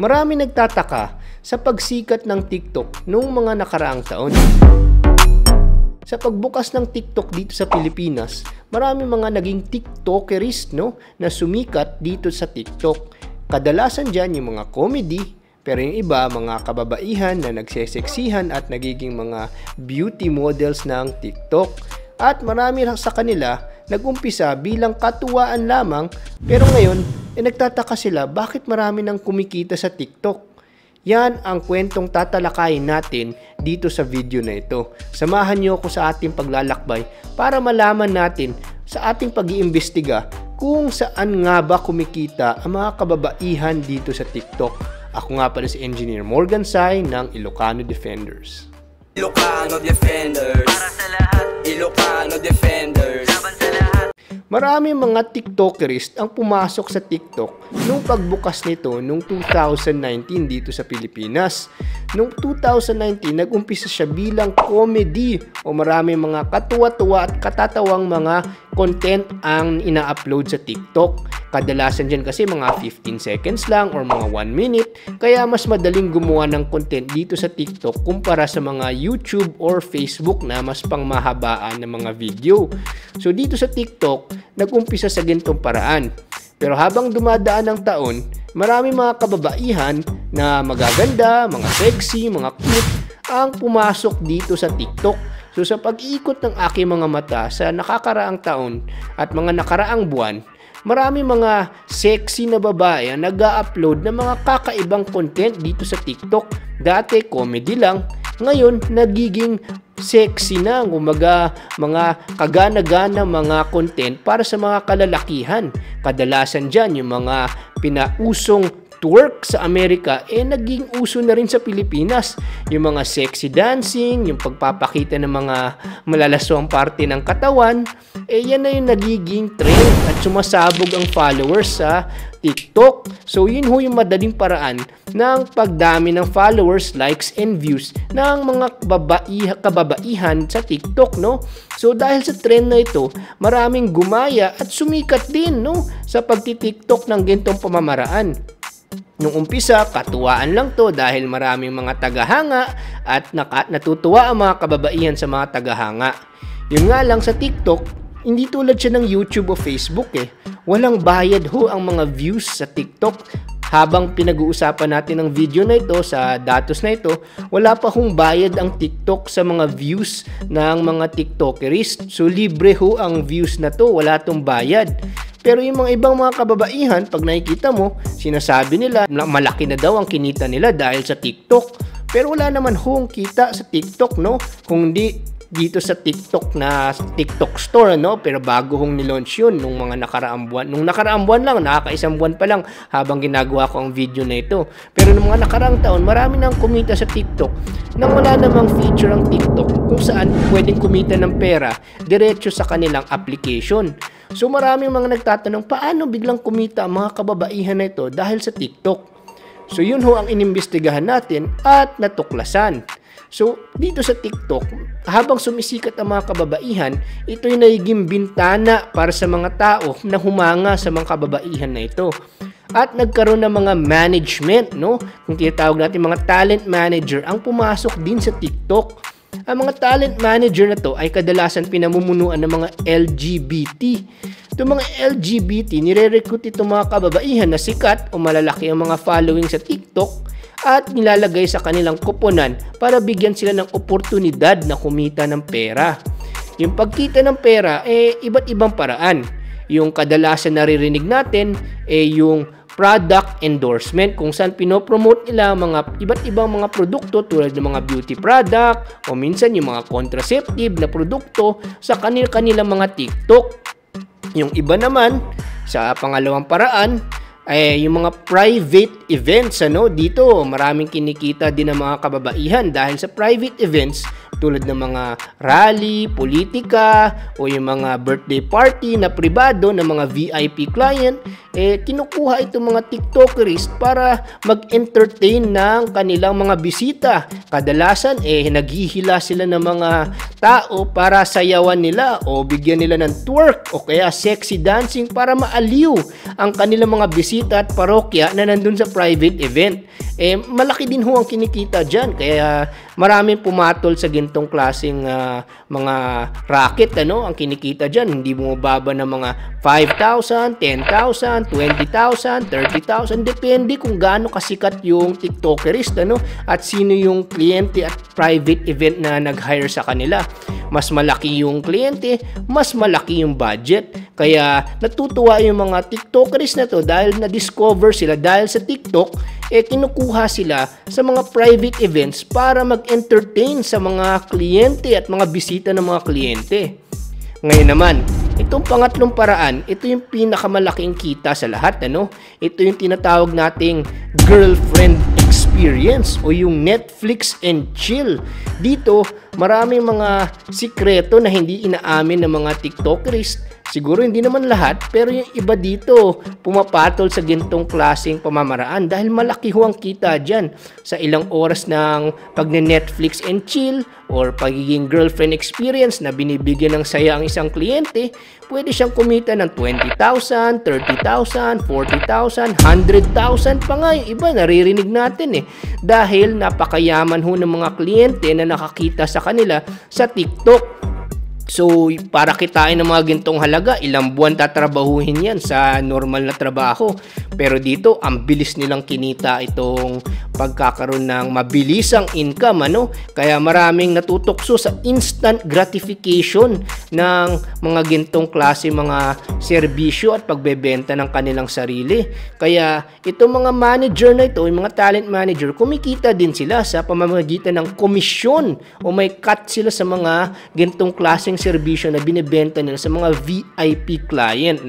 Marami nagtataka sa pagsikat ng TikTok noong mga nakaraang taon. Sa pagbukas ng TikTok dito sa Pilipinas, marami mga naging TikTokerist na sumikat dito sa TikTok. Kadalasan dyan yung mga comedy, pero yung iba mga kababaihan na nagseseksihan at nagiging mga beauty models ng TikTok. At marami sa kanila nag-umpisa bilang katuwaan lamang, pero ngayon nagtataka sila bakit marami nang kumikita sa TikTok. Yan ang kwentong tatalakayin natin dito sa video na ito. Samahan niyo ako sa ating paglalakbay para malaman natin sa ating pag-iimbestiga kung saan nga ba kumikita ang mga kababaihan dito sa TikTok. Ako nga pala si Engineer Morgan Sai ng Ilocano Defenders. Ilocano Defenders. Para sa lahat. Ilocano Defenders. Laban sa lahat. Marami mga TikTokerist ang pumasok sa TikTok nung pagbukas nito nung 2019 dito sa Pilipinas. Nung 2019, nag-umpisa siya bilang comedy o marami mga katuwa-tuwa at katatawang mga content ang ina-upload sa TikTok. Kadalasan dyan kasi mga 15 seconds lang or mga 1 minute, kaya mas madaling gumawa ng content dito sa TikTok kumpara sa mga YouTube or Facebook na mas pangmahabaan ng mga video. So dito sa TikTok, nag-umpisa sa ganitong paraan. Pero habang dumadaan ng taon, marami mga kababaihan na magaganda, mga sexy, mga cute ang pumasok dito sa TikTok. So sa pag-iikot ng aking mga mata sa nakakaraang taon at mga nakaraang buwan, marami mga sexy na babae ang nag-a-upload ng mga kakaibang content dito sa TikTok. Dati comedy lang, ngayon nagiging sexy na, umaga mga kagana-gana mga content para sa mga kalalakihan. Kadalasan dyan yung mga pinausong twerk sa Amerika, naging uso na rin sa Pilipinas. Yung mga sexy dancing, yung pagpapakita ng mga malalaswang parte ng katawan, yan na yung nagiging trend at sumasabog ang followers sa TikTok. So yun ho yung madaling paraan ng pagdami ng followers, likes, and views ng mga kababaihan sa TikTok, no? So dahil sa trend na ito, maraming gumaya at sumikat din, no, sa pagti-TikTok ng gintong pamamaraan. Nung umpisa, katuwaan lang to dahil maraming mga tagahanga at natutuwa ang mga kababaihan sa mga tagahanga. Yung nga lang sa TikTok, hindi tulad siya ng YouTube o Facebook Walang bayad ho ang mga views sa TikTok. Habang pinag-uusapan natin ang video na ito sa datos na ito, wala pa hong bayad ang TikTok sa mga views ng mga TikTokerist. So libre ho ang views na to, wala tong bayad. Pero yung mga ibang mga kababaihan, pag nakikita mo, sinasabi nila malaki na daw ang kinita nila dahil sa TikTok. Pero wala naman hong kita sa TikTok, no? Kung di dito sa TikTok na TikTok Store, no? Pero bago hong nilaunch yun nung mga nakaraang buwan. Nung nakaraang buwan lang, nakakaisang buwan pa lang habang ginagawa ko ang video na ito. Pero nung mga nakaraang taon, marami nang kumita sa TikTok nang wala namang feature ang TikTok kung saan pwedeng kumita ng pera diretso sa kanilang application. So maraming mga nagtatanong, paano biglang kumita ang mga kababaihan na ito dahil sa TikTok? So yun ho ang inimbestigahan natin at natuklasan. So dito sa TikTok, habang sumisikat ang mga kababaihan, ito'y nagiging bintana para sa mga tao na humanga sa mga kababaihan na ito. At nagkaroon ng mga management, no? Kung tinatawag natin mga talent manager ang pumasok din sa TikTok. Ang mga talent manager na to ay kadalasan pinamumunuan ng mga LGBT. Itong mga LGBT, nire-recruit itong mga kababaihan na sikat o malalaki ang mga following sa TikTok at nilalagay sa kanilang kuponan para bigyan sila ng oportunidad na kumita ng pera. Yung pagkita ng pera, iba't ibang paraan. Yung kadalasan naririnig natin, yung product endorsement kung saan pinopromote nila mga iba't ibang mga produkto tulad ng mga beauty product o minsan yung mga contraceptive na produkto sa kanilang mga TikTok. Yung iba naman sa pangalawang paraan ay yung mga private events, dito maraming kinikita din ng mga kababaihan dahil sa private events tulad ng mga rally, politika, o yung mga birthday party na pribado ng mga VIP client, kinukuha itong mga TikTokerist para mag-entertain ng kanilang mga bisita. Kadalasan, naghihila sila ng mga tao para sayawan nila o bigyan nila ng twerk o kaya sexy dancing para maaliw ang kanilang mga bisita at parokya na nandun sa private event. Malaki din ho ang kinikita dyan, kaya maraming pumatol sa gintong klaseng mga racket, ang kinikita dyan. Hindi bumababa ng mga 5,000, 10,000, 20,000, 30,000, depende kung gaano kasikat yung TikTokerist, at sino yung kliyente at private event na nag-hire sa kanila. Mas malaki yung kliyente, mas malaki yung budget. Kaya natutuwa yung mga TikTokerist na to dahil na-discover sila dahil sa TikTok, kinukuha sila sa mga private events para mag-entertain sa mga kliyente at mga bisita ng mga kliyente. Ngayon naman, itong pangatlong paraan, ito yung pinakamalaking kita sa lahat, Ito yung tinatawag nating girlfriend experience o yung Netflix and chill. Dito, maraming mga sikreto na hindi inaamin ng mga TikTokerist. Siguro hindi naman lahat, pero yung iba dito pumapatol sa gintong klaseng pamamaraan dahil malaki ho ang kita dyan sa ilang oras ng pagne-Netflix and chill or pagiging girlfriend experience na binibigyan ng saya ang isang kliyente. Pwede siyang kumita ng 20,000, 30,000, 40,000, 100,000 pa nga yung iba, naririnig natin dahil napakayaman ho ng mga kliyente na nakakita sa kanila sa TikTok. So, para kitain ng mga gintong halaga, ilang buwan tatrabahuhin yan sa normal na trabaho. Pero dito, ang bilis nilang kinita itong pagkakaroon ng mabilisang income, Kaya maraming natutokso sa instant gratification ng mga gintong klase mga serbisyo at pagbebenta ng kanilang sarili. Kaya itong mga manager na ito, yung mga talent manager, kumikita din sila sa pamamagitan ng komisyon o may cut sila sa mga gintong klaseng serbisyo na binibenta nila sa mga VIP client,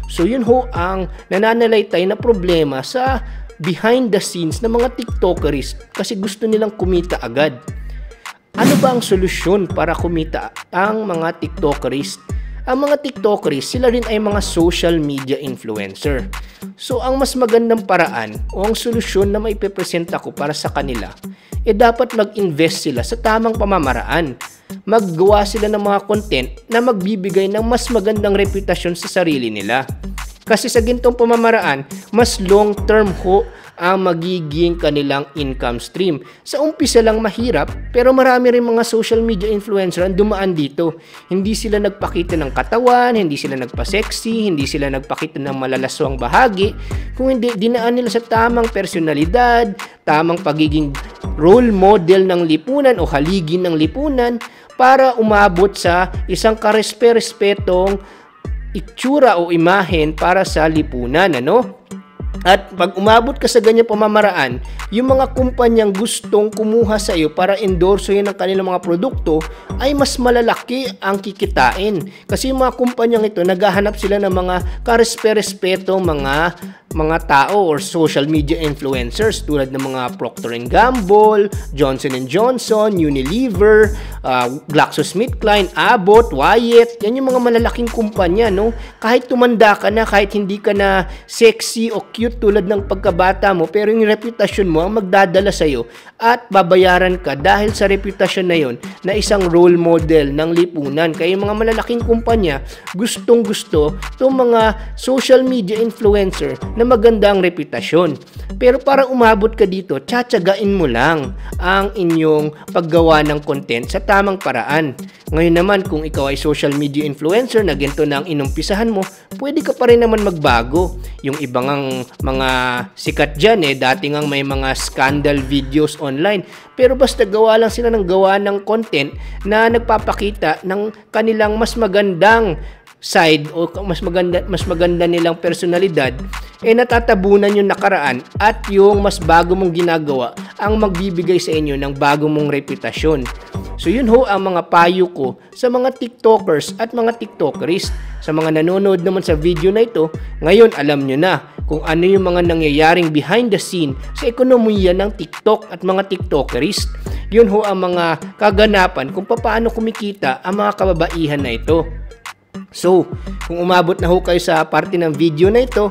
So yun ho ang nananalaytay na problema sa behind the scenes ng mga TikTokerist kasi gusto nilang kumita agad. Ano ba ang solusyon para kumita ang mga TikTokerist? Ang mga TikTokerist, sila rin ay mga social media influencer. So ang mas magandang paraan o ang solusyon na maipepresenta ko para sa kanila, dapat mag-invest sila sa tamang pamamaraan. Maggawa sila ng mga content na magbibigay ng mas magandang reputasyon sa sarili nila. Kasi sa gintong pamamaraan, mas long-term ho ang magiging kanilang income stream. Sa umpisa lang mahirap, pero marami rin mga social media influencer ang dumaan dito. Hindi sila nagpakita ng katawan, hindi sila nagpa-sexy, hindi sila nagpakita ng malalaswang bahagi. Kung hindi, dinaan nila sa tamang personalidad, tamang pagiging role model ng lipunan o haligi ng lipunan para umabot sa isang karespe-respetong itsura o imahen para sa lipunan, At pag umabot ka sa ganyang pamamaraan, yung mga kumpanyang gustong kumuha sa iyo para endorsohin ang kanilang mga produkto ay mas malalaki ang kikitain. Kasi yung mga kumpanyang ito, naghahanap sila ng mga karespe-respetong mga tao or social media influencers tulad ng mga Procter & Gamble, Johnson & Johnson, Unilever, GlaxoSmithKline, Abbott, Wyatt. Yan yung mga malalaking kumpanya, Kahit tumanda ka na, kahit hindi ka na sexy o cute tulad ng pagkabata mo, pero yung reputasyon mo ang magdadala sa'yo at babayaran ka dahil sa reputasyon na yon na isang role model ng lipunan. Kaya yung mga malalaking kumpanya, gustong-gusto itong mga social media influencer na maganda ang reputasyon. Pero para umabot ka dito, tsatsagain mo lang ang inyong paggawa ng content sa tamang paraan. Ngayon naman, kung ikaw ay social media influencer na ganito na ang inumpisahan mo, pwede ka pa rin naman magbago. Yung ibang mga sikat dyan, dati ngang may mga scandal videos online. Pero basta gawa lang sila ng gawa ng content na nagpapakita ng kanilang mas magandang side o mas maganda nilang personalidad, natatabunan yung nakaraan at yung mas bago mong ginagawa ang magbibigay sa inyo ng bago mong reputasyon. So yun ho ang mga payo ko sa mga TikTokers at mga TikTokerist. Sa mga nanonood naman sa video na ito, ngayon alam nyo na kung ano yung mga nangyayaring behind the scene sa ekonomiya ng TikTok at mga TikTokerist. Yun ho ang mga kaganapan kung paano kumikita ang mga kababaihan na ito. So, kung umabot na ho kayo sa parte ng video na ito,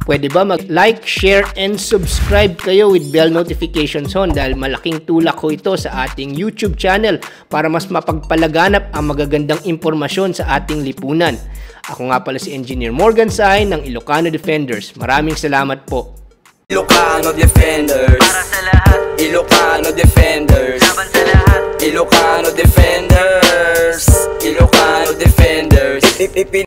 pwede ba mag-like, share, and subscribe kayo with bell notifications on dahil malaking tulak ho ito sa ating YouTube channel para mas mapagpalaganap ang magagandang impormasyon sa ating lipunan. Ako nga pala si Engineer Morgan Sai ng Ilocano Defenders. Maraming salamat po. Ilocano Defenders, para sa lahat. Ilocano Defenders, laban sa lahat. Ilocano Defenders, Ilocano Defenders.